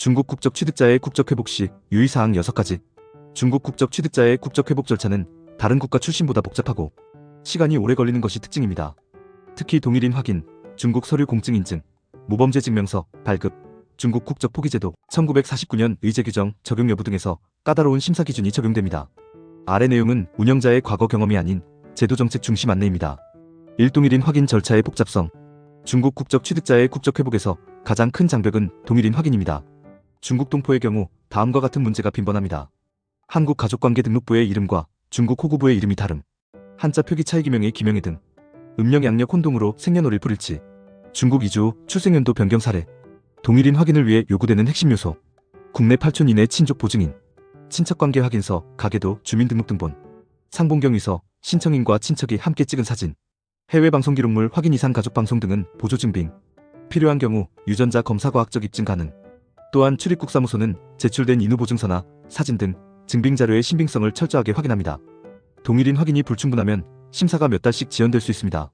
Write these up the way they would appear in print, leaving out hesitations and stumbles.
중국 국적 취득자의 국적 회복 시 유의사항 6가지. 중국 국적 취득자의 국적 회복 절차는 다른 국가 출신보다 복잡하고 시간이 오래 걸리는 것이 특징입니다. 특히 동일인 확인, 중국 서류 공증 인증, 모범죄 증명서, 발급, 중국 국적 포기 제도, 1949년 의제 규정 적용 여부 등에서 까다로운 심사 기준이 적용됩니다. 아래 내용은 운영자의 과거 경험이 아닌 제도 정책 중심 안내입니다. 1. 동일인 확인 절차의 복잡성. 중국 국적 취득자의 국적 회복에서 가장 큰 장벽은 동일인 확인입니다. 중국 동포의 경우 다음과 같은 문제가 빈번합니다. 한국 가족관계등록부의 이름과 중국 호구부의 이름이 다름, 한자 표기 차이 기명의 기명의 등, 음력 양력 혼동으로 생년월일 불일치, 중국 이주 출생연도 변경 사례, 동일인 확인을 위해 요구되는 핵심 요소, 국내 8촌 이내 친족 보증인, 친척관계 확인서, 가계도, 주민등록등본, 상봉경위서, 신청인과 친척이 함께 찍은 사진, 해외 방송 기록물 확인 이상 가족 방송 등은 보조 증빙, 필요한 경우 유전자 검사 과학적 입증 가능. 또한 출입국 사무소는 제출된 인후보증서나 사진 등 증빙 자료의 신빙성을 철저하게 확인합니다. 동일인 확인이 불충분하면 심사가 몇 달씩 지연될 수 있습니다.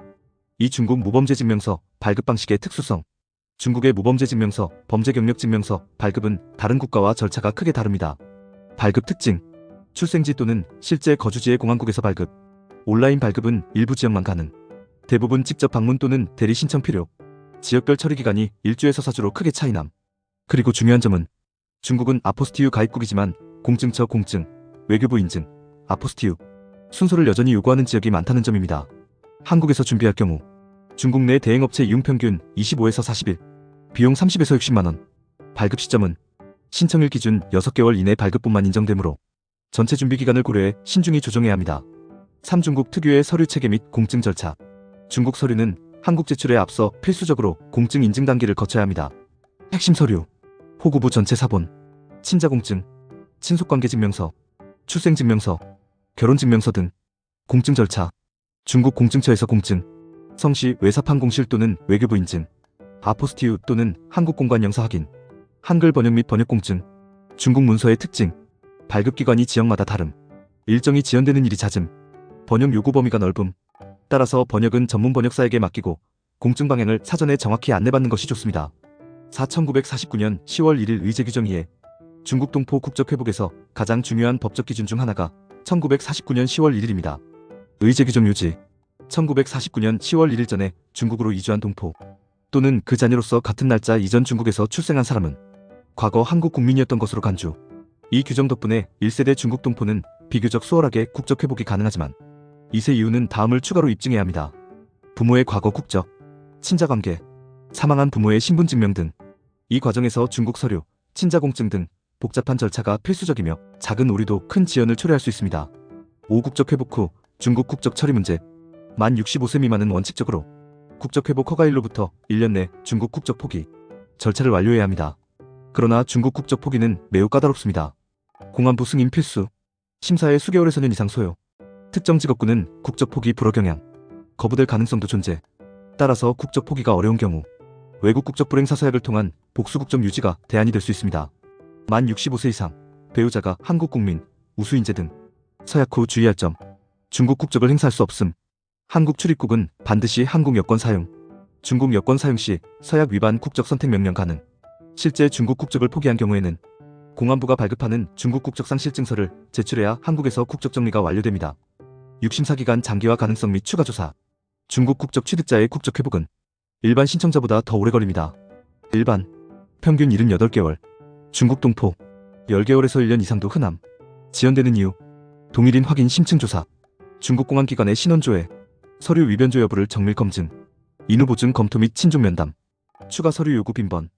이 중국 모범죄 증명서, 발급 방식의 특수성. 중국의 모범죄 증명서, 범죄 경력 증명서, 발급은 다른 국가와 절차가 크게 다릅니다. 발급 특징. 출생지 또는 실제 거주지의 공안국에서 발급. 온라인 발급은 일부 지역만 가능. 대부분 직접 방문 또는 대리 신청 필요. 지역별 처리 기간이 1주에서 4주로 크게 차이남. 그리고 중요한 점은 중국은 아포스티유 가입국이지만 공증처 공증, 외교부 인증, 아포스티유 순서를 여전히 요구하는 지역이 많다는 점입니다. 한국에서 준비할 경우 중국 내 대행업체 이용 평균 25에서 40일, 비용 30에서 60만원, 발급 시점은 신청일 기준 6개월 이내 발급본만 인정되므로 전체 준비 기간을 고려해 신중히 조정해야 합니다. 3. 중국 특유의 서류 체계 및 공증 절차. 중국 서류는 한국 제출에 앞서 필수적으로 공증 인증 단계를 거쳐야 합니다. 핵심 서류, 호구부 전체 사본, 친자공증, 친속관계증명서, 출생증명서, 결혼증명서 등 공증 절차. 중국 공증처에서 공증, 성시 외사판공실 또는 외교부 인증, 아포스티유 또는 한국공관영사 확인, 한글 번역 및 번역공증. 중국 문서의 특징, 발급기관이 지역마다 다름, 일정이 지연되는 일이 잦음, 번역 요구 범위가 넓음. 따라서 번역은 전문 번역사에게 맡기고 공증 방향을 사전에 정확히 안내받는 것이 좋습니다. 4. 1949년 10월 1일 의제 규정 이해. 중국 동포 국적 회복에서 가장 중요한 법적 기준 중 하나가 1949년 10월 1일입니다. 의제 규정 요지. 1949년 10월 1일 전에 중국으로 이주한 동포 또는 그 자녀로서 같은 날짜 이전 중국에서 출생한 사람은 과거 한국 국민이었던 것으로 간주. 이 규정 덕분에 1세대 중국 동포는 비교적 수월하게 국적 회복이 가능하지만 2세 이후는 다음을 추가로 입증해야 합니다. 부모의 과거 국적, 친자관계, 사망한 부모의 신분증명 등. 이 과정에서 중국 서류, 친자공증 등 복잡한 절차가 필수적이며 작은 오류도 큰 지연을 초래할 수 있습니다. 5. 국적 회복 후 중국 국적 처리 문제. 만 65세 미만은 원칙적으로 국적 회복 허가일로부터 1년 내 중국 국적 포기 절차를 완료해야 합니다. 그러나 중국 국적 포기는 매우 까다롭습니다. 공안부 승인 필수, 심사에 수개월에서 년 이상 소요, 특정 직업군은 국적 포기 불허 경향, 거부될 가능성도 존재. 따라서 국적 포기가 어려운 경우 외국 국적 불행 사서약을 통한 복수 국적 유지가 대안이 될 수 있습니다. 만 65세 이상, 배우자가 한국 국민, 우수인재 등. 서약 후 주의할 점. 중국 국적을 행사할 수 없음. 한국 출입국은 반드시 한국 여권 사용. 중국 여권 사용 시 서약 위반 국적 선택 명령 가능. 실제 중국 국적을 포기한 경우에는 공안부가 발급하는 중국 국적상 실증서를 제출해야 한국에서 국적 정리가 완료됩니다. 6. 심사기간 장기화 가능성 및 추가 조사. 중국 국적 취득자의 국적 회복은 일반 신청자보다 더 오래 걸립니다. 일반, 평균 78개월. 중국 동포, 10개월에서 1년 이상도 흔함. 지연되는 이유. 동일인 확인 심층 조사. 중국 공안기관의 신원조회, 서류 위변조 여부를 정밀 검증, 인후보증 검토 및 친족 면담, 추가 서류 요구 빈번.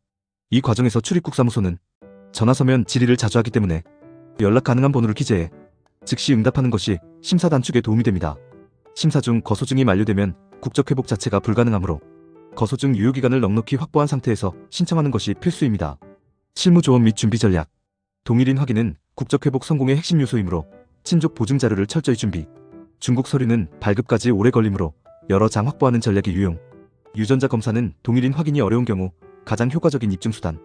이 과정에서 출입국 사무소는 전화 서면 질의를 자주 하기 때문에 연락 가능한 번호를 기재해 즉시 응답하는 것이 심사 단축에 도움이 됩니다. 심사 중 거소증이 만료되면 국적 회복 자체가 불가능하므로 거소증 유효기간을 넉넉히 확보한 상태에서 신청하는 것이 필수입니다. 실무 조언 및 준비 전략. 동일인 확인은 국적 회복 성공의 핵심 요소이므로 친족 보증 자료를 철저히 준비. 중국 서류는 발급까지 오래 걸리므로 여러 장 확보하는 전략이 유용. 유전자 검사는 동일인 확인이 어려운 경우 가장 효과적인 입증 수단.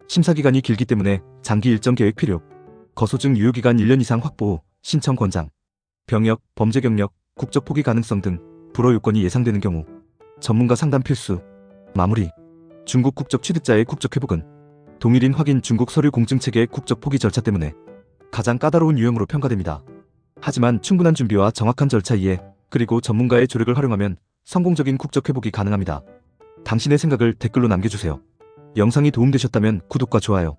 심사 기간이 길기 때문에 장기 일정 계획 필요. 거소증 유효기간 1년 이상 확보 후 신청 권장. 병역, 범죄 경력, 국적 포기 가능성 등 불허 요건이 예상되는 경우 전문가 상담 필수. 마무리. 중국 국적 취득자의 국적 회복은 동일인 확인 중국 서류 공증 체계의 국적 포기 절차 때문에 가장 까다로운 유형으로 평가됩니다. 하지만 충분한 준비와 정확한 절차 이해, 그리고 전문가의 조력을 활용하면 성공적인 국적 회복이 가능합니다. 당신의 생각을 댓글로 남겨주세요. 영상이 도움되셨다면 구독과 좋아요,